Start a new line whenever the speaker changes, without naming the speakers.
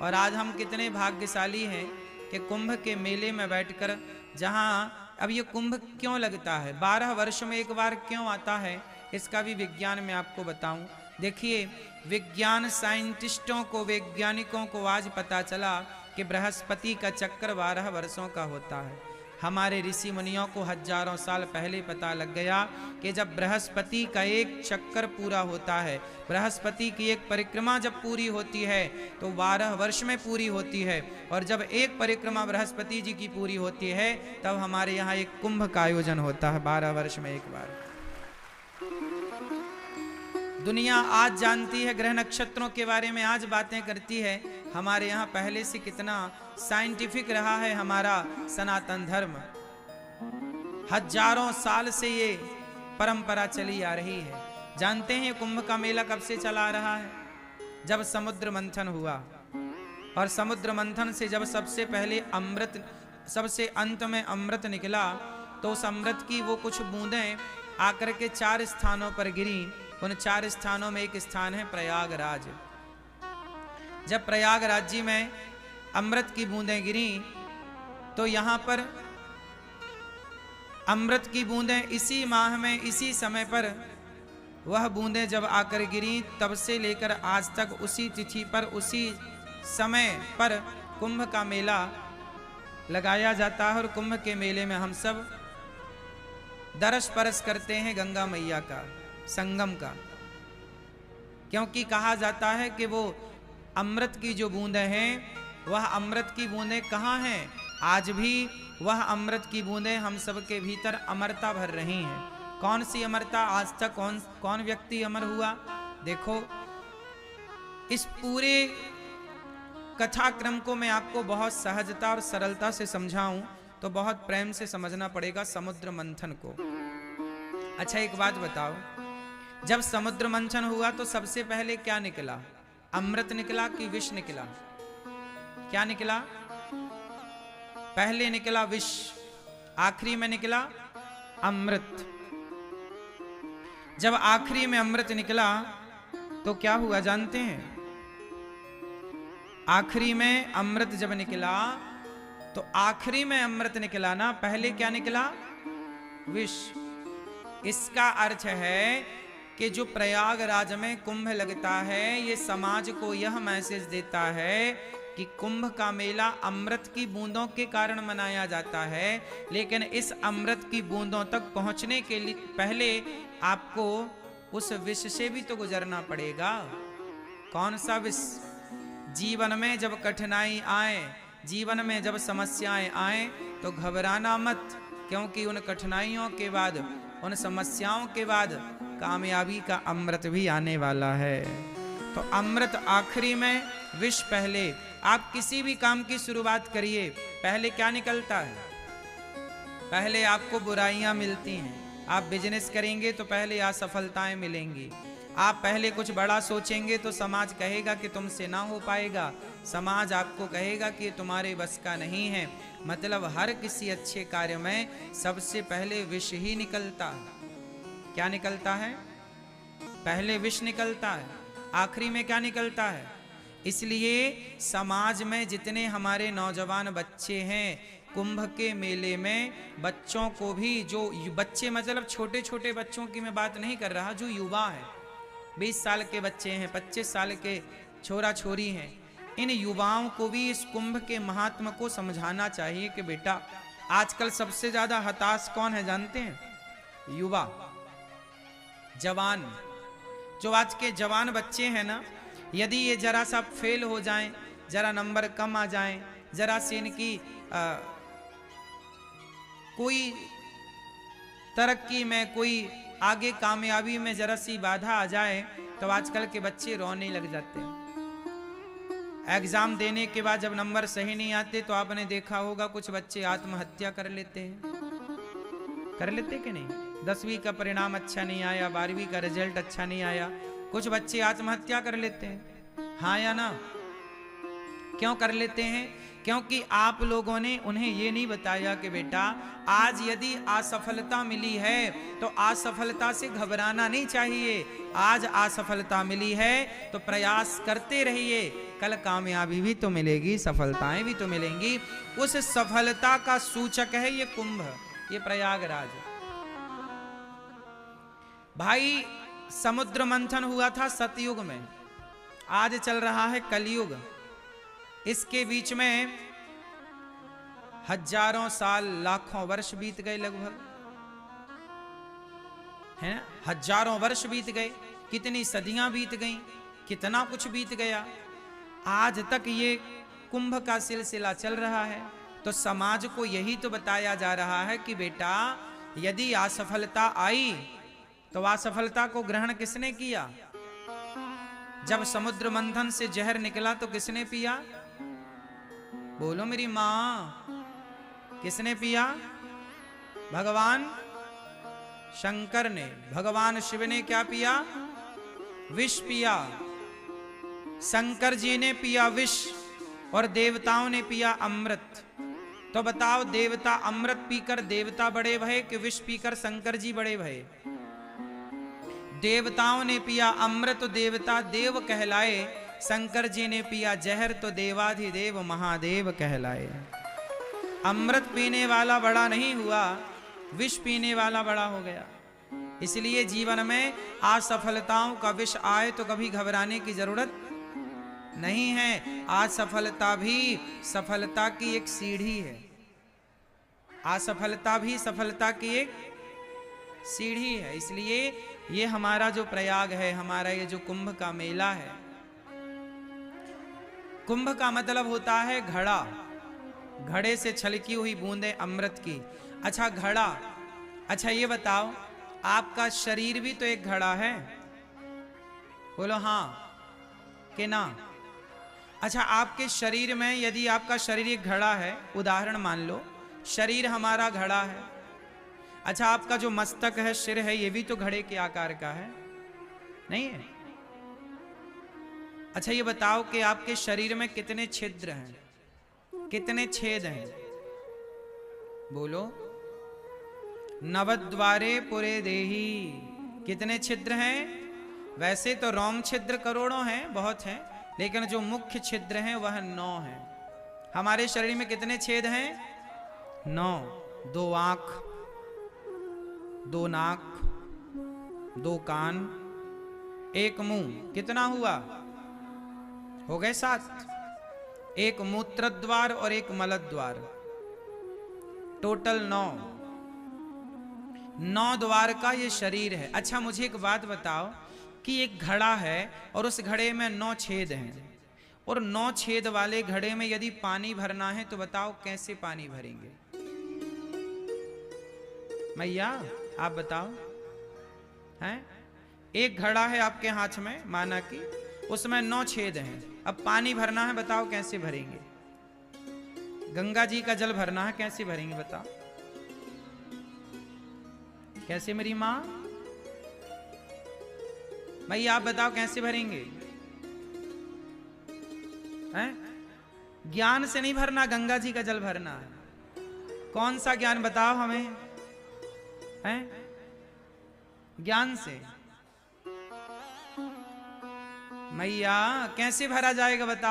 और आज हम कितने भाग्यशाली हैं कि कुंभ के मेले में बैठकर, जहाँ अब ये कुंभ क्यों लगता है, 12 वर्ष में एक बार क्यों आता है, इसका भी विज्ञान में आपको बताऊं। देखिए, विज्ञान साइंटिस्टों को, वैज्ञानिकों को आज पता चला कि बृहस्पति का चक्कर 12 वर्षों का होता है। हमारे ऋषि मुनियों को हजारों साल पहले पता लग गया कि जब बृहस्पति का एक चक्कर पूरा होता है, बृहस्पति की एक परिक्रमा जब पूरी होती है तो 12 वर्ष में पूरी होती है, और जब एक परिक्रमा बृहस्पति जी की पूरी होती है तब हमारे यहाँ एक कुंभ का आयोजन होता है 12 वर्ष में एक बार। दुनिया आज जानती है, ग्रह नक्षत्रों के बारे में आज बातें करती है। हमारे यहाँ पहले से कितना साइंटिफिक रहा है हमारा सनातन धर्म, हजारों साल से ये परंपरा चली आ रही है। जानते हैं कुंभ का मेला कब से चला आ रहा है? जब समुद्र मंथन हुआ, और समुद्र मंथन से जब सबसे पहले अमृत, सबसे अंत में अमृत निकला, तो उस अमृत की वो कुछ बूंदें आकर के 4 स्थानों पर गिरी। उन 4 स्थानों में एक स्थान है प्रयागराज। जब प्रयागराज जी में अमृत की बूंदें गिरी तो यहां पर अमृत की बूंदें इसी माह में, इसी समय पर वह बूंदें जब आकर गिरी, तब से लेकर आज तक उसी तिथि पर, उसी समय पर कुंभ का मेला लगाया जाता है। और कुंभ के मेले में हम सब दरस परस करते हैं गंगा मैया का, संगम का, क्योंकि कहा जाता है कि वो अमृत की जो बूंदें हैं, वह अमृत की बूंदें कहाँ हैं? आज भी वह अमृत की बूंदें हम सबके भीतर अमरता भर रही हैं। कौन सी अमरता? आज तक कौन व्यक्ति अमर हुआ? देखो, इस पूरे कथाक्रम को मैं आपको बहुत सहजता और सरलता से समझाऊं तो बहुत प्रेम से समझना पड़ेगा समुद्र मंथन को। अच्छा, एक बात बताओ, जब समुद्र मंथन हुआ तो सबसे पहले क्या निकला? अमृत निकला कि विष निकला? क्या निकला? पहले निकला विष, आखिरी में निकला अमृत। जब आखिरी में अमृत निकला तो क्या हुआ जानते हैं? आखिरी में अमृत जब निकला तो आखिरी में अमृत निकला ना, पहले क्या निकला? विष। इसका अर्थ है कि जो प्रयागराज में कुंभ लगता है, ये समाज को यह मैसेज देता है कि कुंभ का मेला अमृत की बूंदों के कारण मनाया जाता है, लेकिन इस अमृत की बूंदों तक पहुंचने के लिए पहले आपको उस विष से भी तो गुजरना पड़ेगा। कौन सा विष? जीवन में जब कठिनाई आए, जीवन में जब समस्याएं आए तो घबराना मत, क्योंकि उन कठिनाइयों के बाद, उन समस्याओं के बाद कामयाबी का अमृत भी आने वाला है। तो अमृत आखिरी में, विष पहले। आप किसी भी काम की शुरुआत करिए, पहले क्या निकलता है? पहले आपको बुराइयां मिलती हैं। आप बिजनेस करेंगे तो पहले असफलताएं मिलेंगी। आप पहले कुछ बड़ा सोचेंगे तो समाज कहेगा कि तुमसे ना हो पाएगा, समाज आपको कहेगा कि तुम्हारे बस का नहीं है। मतलब हर किसी अच्छे कार्य में सबसे पहले विष ही निकलता है। क्या निकलता है? पहले विष निकलता है, आखिरी में क्या निकलता है? इसलिए समाज में जितने हमारे नौजवान बच्चे हैं, कुंभ के मेले में बच्चों को भी, जो बच्चे मतलब छोटे छोटे बच्चों की मैं बात नहीं कर रहा, जो युवा है, 20 साल के बच्चे हैं, 25 साल के छोरा छोरी हैं, इन युवाओं को भी इस कुंभ के महात्म को समझाना चाहिए कि बेटा, आजकल सबसे ज्यादा हताश कौन है जानते हैं? युवा, जवान। जो आज के जवान बच्चे हैं ना, यदि ये जरा सा फेल हो जाएं, जरा नंबर कम आ जाएं, जरा से इनकी कोई तरक्की में, कोई आगे कामयाबी में जरा सी बाधा आ जाए तो आजकल के बच्चे रोने लग जाते हैं। एग्जाम देने के बाद जब नंबर सही नहीं आते तो आपने देखा होगा कुछ बच्चे आत्महत्या कर लेते हैं। कर लेते कि नहीं? 10वीं का परिणाम अच्छा नहीं आया, 12वीं का रिजल्ट अच्छा नहीं आया, कुछ बच्चे आत्महत्या कर लेते हैं। हाँ या ना? क्यों कर लेते हैं? क्योंकि आप लोगों ने उन्हें ये नहीं बताया कि बेटा, आज यदि असफलता मिली है तो असफलता से घबराना नहीं चाहिए। आज असफलता मिली है तो प्रयास करते रहिए, कल कामयाबी भी तो मिलेगी, सफलताएं भी तो मिलेंगी। उस सफलता का सूचक है ये कुंभ, ये प्रयागराज। भाई समुद्र मंथन हुआ था सतयुग में, आज चल रहा है कलयुग। इसके बीच में हजारों साल, लाखों वर्ष बीत गए लगभग, है ना? हजारों वर्ष बीत गए, कितनी सदियां बीत गईं, कितना कुछ बीत गया। आज तक ये कुंभ का सिलसिला चल रहा है। तो समाज को यही तो बताया जा रहा है कि बेटा यदि असफलता आई तो असफलता को ग्रहण किसने किया? जब समुद्र मंथन से जहर निकला तो किसने पिया? बोलो मेरी मां, किसने पिया? भगवान शंकर ने। भगवान शिव ने क्या पिया? विष पिया। शंकर जी ने पिया विष और देवताओं ने पिया अमृत। तो बताओ, देवता अमृत पीकर देवता बड़े भये कि विष पीकर शंकर जी बड़े भये? देवताओं ने पिया अमृत तो देवता देव कहलाए, शंकर जी ने पिया जहर तो देवाधिदेव महादेव कहलाए। अमृत पीने वाला बड़ा नहीं हुआ, विष पीने वाला बड़ा हो गया। इसलिए जीवन में असफलताओं का विष आए तो कभी घबराने की जरूरत नहीं है। असफलता भी सफलता की एक सीढ़ी है। असफलता भी सफलता की एक सीढ़ी है। इसलिए ये हमारा जो प्रयाग है, हमारा ये जो कुंभ का मेला है, कुंभ का मतलब होता है घड़ा, घड़े से छलकी हुई बूंदे अमृत की। अच्छा घड़ा, अच्छा ये बताओ, आपका शरीर भी तो एक घड़ा है। बोलो हाँ कि ना? अच्छा, आपके शरीर में यदि आपका शरीर एक घड़ा है, उदाहरण मान लो शरीर हमारा घड़ा है। अच्छा, आपका जो मस्तक है, सिर है, ये भी तो घड़े के आकार का है, नहीं है? अच्छा ये बताओ कि आपके शरीर में कितने छिद्र हैं, कितने छेद हैं? बोलो। नवद्वारे पुरे देही। कितने छिद्र हैं? वैसे तो रोम छिद्र करोड़ों हैं, बहुत हैं, लेकिन जो मुख्य छिद्र हैं वह 9 हैं। हमारे शरीर में कितने छेद हैं? 9। 2 आंख, 2 नाक, 2 कान, 1 मुंह। कितना हुआ? हो गए 7। 1 मूत्र द्वार और 1 मल द्वार, टोटल 9 द्वार का ये शरीर है। अच्छा मुझे एक बात बताओ कि एक घड़ा है और उस घड़े में 9 छेद हैं, और 9 छेद वाले घड़े में यदि पानी भरना है तो बताओ कैसे पानी भरेंगे? मैया आप बताओ। हैं? एक घड़ा है आपके हाथ में, माना कि उसमें 9 छेद हैं, अब पानी भरना है, बताओ कैसे भरेंगे? गंगा जी का जल भरना है, कैसे भरेंगे बताओ? कैसे मेरी मां? भाई आप बताओ कैसे भरेंगे? हैं? ज्ञान से नहीं भरना, गंगा जी का जल भरना है। कौन सा ज्ञान बताओ हमें? हैं? ज्ञान से। मैया कैसे भरा जाएगा बताओ?